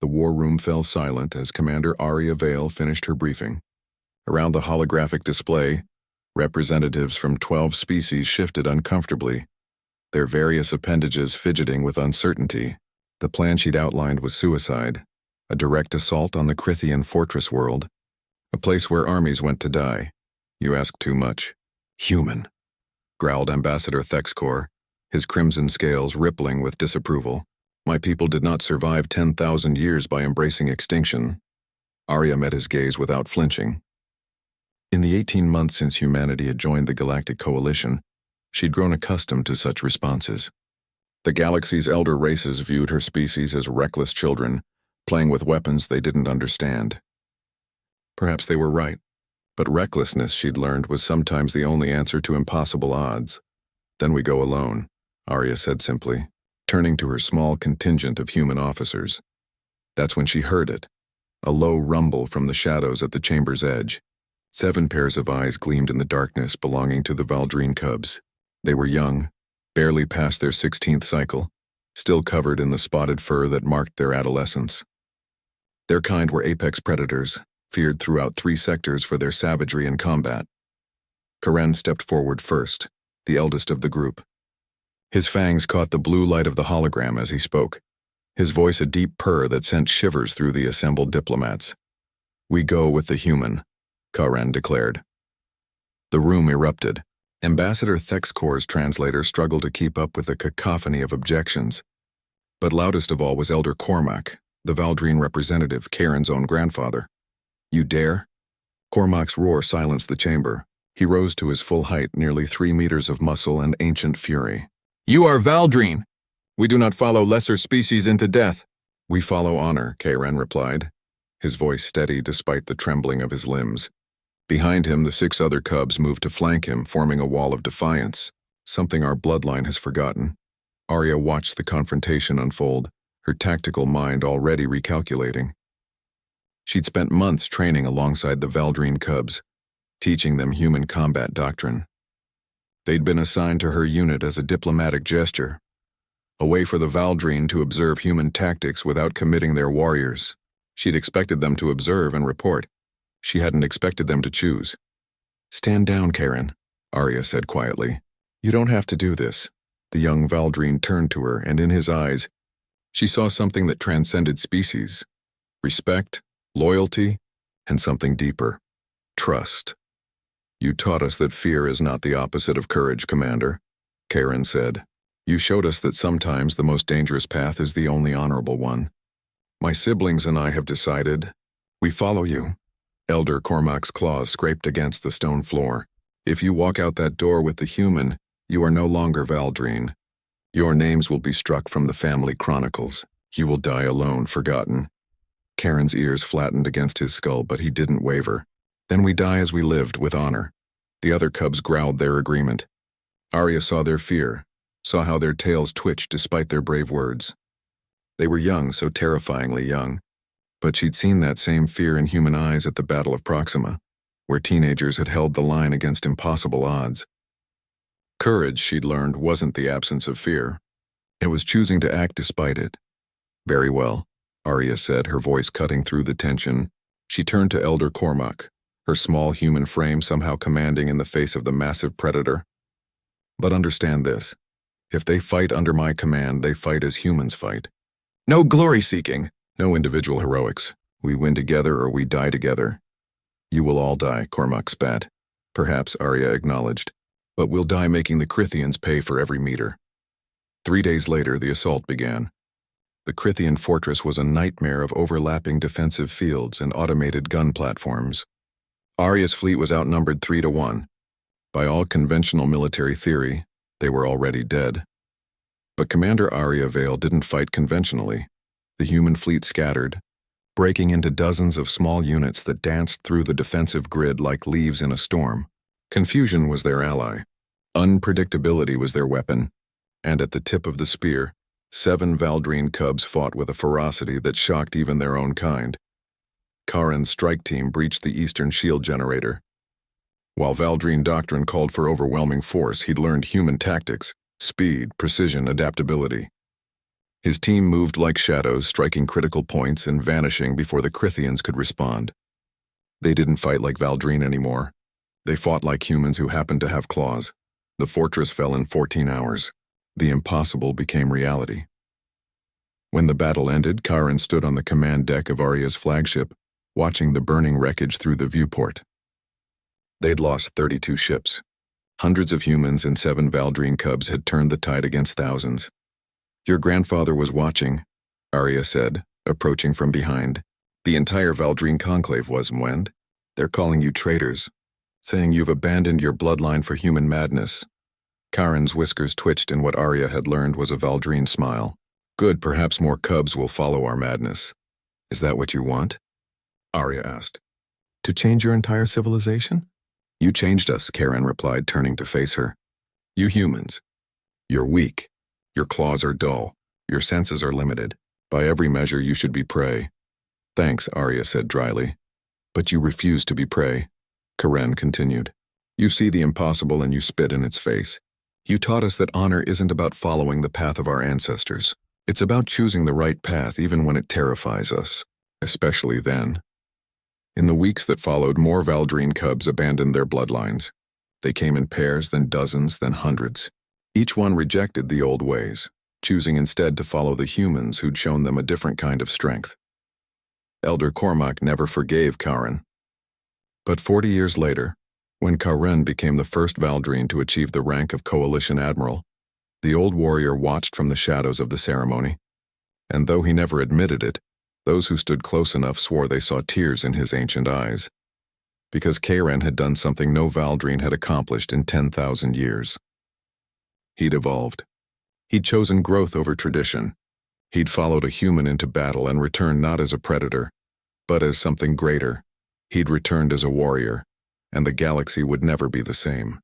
The war room fell silent as Commander Arya Vale finished her briefing. Around the holographic display, representatives from 12 species shifted uncomfortably, their various appendages fidgeting with uncertainty. The plan she'd outlined was suicide, a direct assault on the Crithian fortress world, a place where armies went to die. You ask too much. Human, growled Ambassador Thexcor, his crimson scales rippling with disapproval. My people did not survive 10,000 years by embracing extinction. Arya met his gaze without flinching. In the 18 months since humanity had joined the Galactic Coalition, she'd grown accustomed to such responses. The galaxy's elder races viewed her species as reckless children, playing with weapons they didn't understand. Perhaps they were right, but recklessness, she'd learned, was sometimes the only answer to impossible odds. Then we go alone, Arya said simply, turning to her small contingent of human officers. That's when she heard it, a low rumble from the shadows at the chamber's edge. 7 pairs of eyes gleamed in the darkness belonging to the Valdrine cubs. They were young, barely past their 16th cycle, still covered in the spotted fur that marked their adolescence. Their kind were apex predators, feared throughout 3 sectors for their savagery and combat. Karen stepped forward first, the eldest of the group. His fangs caught the blue light of the hologram as he spoke, his voice a deep purr that sent shivers through the assembled diplomats. "We go with the human," Karen declared. The room erupted. Ambassador Thexcor's translator struggled to keep up with the cacophony of objections. But loudest of all was Elder Cormac, the Valdrine representative, Karen's own grandfather. "You dare?" Cormac's roar silenced the chamber. He rose to his full height, nearly 3 meters of muscle and ancient fury. "You are Valdrine. We do not follow lesser species into death." "We follow honor," Karen replied, his voice steady despite the trembling of his limbs. Behind him, the 6 other cubs moved to flank him, forming a wall of defiance, something our bloodline has forgotten. Arya watched the confrontation unfold, her tactical mind already recalculating. She'd spent months training alongside the Valdrine cubs, teaching them human combat doctrine. They'd been assigned to her unit as a diplomatic gesture, a way for the Valdrine to observe human tactics without committing their warriors. She'd expected them to observe and report. She hadn't expected them to choose. "Stand down, Karen," Arya said quietly. "You don't have to do this." The young Valdrine turned to her, and in his eyes, she saw something that transcended species. Respect, loyalty, and something deeper. Trust. "You taught us that fear is not the opposite of courage, Commander," Karen said. "You showed us that sometimes the most dangerous path is the only honorable one. My siblings and I have decided, we follow you." Elder Cormac's claws scraped against the stone floor. "If you walk out that door with the human, you are no longer Valdrine. Your names will be struck from the family chronicles. You will die alone, forgotten." Karen's ears flattened against his skull, but he didn't waver. "Then we die as we lived, with honor." The other cubs growled their agreement. Arya saw their fear, saw how their tails twitched despite their brave words. They were young, so terrifyingly young. But she'd seen that same fear in human eyes at the Battle of Proxima, where teenagers had held the line against impossible odds. Courage, she'd learned, wasn't the absence of fear. It was choosing to act despite it. "Very well," Arya said, her voice cutting through the tension. She turned to Elder Cormac, her small human frame somehow commanding in the face of the massive predator. "But understand this. If they fight under my command, they fight as humans fight. No glory-seeking. No individual heroics. We win together or we die together." "You will all die," Cormac spat. "Perhaps," Arya acknowledged. "But we'll die making the Crithians pay for every meter." 3 days later, the assault began. The Crithian fortress was a nightmare of overlapping defensive fields and automated gun platforms. Arya's fleet was outnumbered 3-1. By all conventional military theory, they were already dead. But Commander Arya Vale didn't fight conventionally. The human fleet scattered, breaking into dozens of small units that danced through the defensive grid like leaves in a storm. Confusion was their ally. Unpredictability was their weapon. And at the tip of the spear, 7 Valdrine cubs fought with a ferocity that shocked even their own kind. Karen's strike team breached the eastern shield generator. While Valdrine doctrine called for overwhelming force, he'd learned human tactics, speed, precision, adaptability. His team moved like shadows, striking critical points and vanishing before the Crithians could respond. They didn't fight like Valdrine anymore. They fought like humans who happened to have claws. The fortress fell in 14 hours. The impossible became reality. When the battle ended, Karen stood on the command deck of Arya's flagship, watching the burning wreckage through the viewport. They'd lost 32 ships. Hundreds of humans and 7 Valdrine cubs had turned the tide against thousands. "Your grandfather was watching," Arya said, approaching from behind. "The entire Valdrine conclave was, Mwend. They're calling you traitors, saying you've abandoned your bloodline for human madness." Karen's whiskers twitched in what Arya had learned was a Valdrine smile. "Good, perhaps more cubs will follow our madness. Is that what you want?" Arya asked. "To change your entire civilization?" "You changed us," Karen replied, turning to face her. "You humans. You're weak. Your claws are dull. Your senses are limited. By every measure, you should be prey." "Thanks," Arya said dryly. "But you refuse to be prey," Karen continued. "You see the impossible and you spit in its face. You taught us that honor isn't about following the path of our ancestors. It's about choosing the right path even when it terrifies us, especially then." In the weeks that followed, more Valdrine cubs abandoned their bloodlines. They came in pairs, then dozens, then hundreds. Each one rejected the old ways, choosing instead to follow the humans who'd shown them a different kind of strength. Elder Cormac never forgave Karen. But 40 years later, when Karen became the first Valdrine to achieve the rank of Coalition Admiral, the old warrior watched from the shadows of the ceremony. And though he never admitted it, those who stood close enough swore they saw tears in his ancient eyes. Because Karen had done something no Valdrine had accomplished in 10,000 years. He'd evolved. He'd chosen growth over tradition. He'd followed a human into battle and returned not as a predator, but as something greater. He'd returned as a warrior, and the galaxy would never be the same.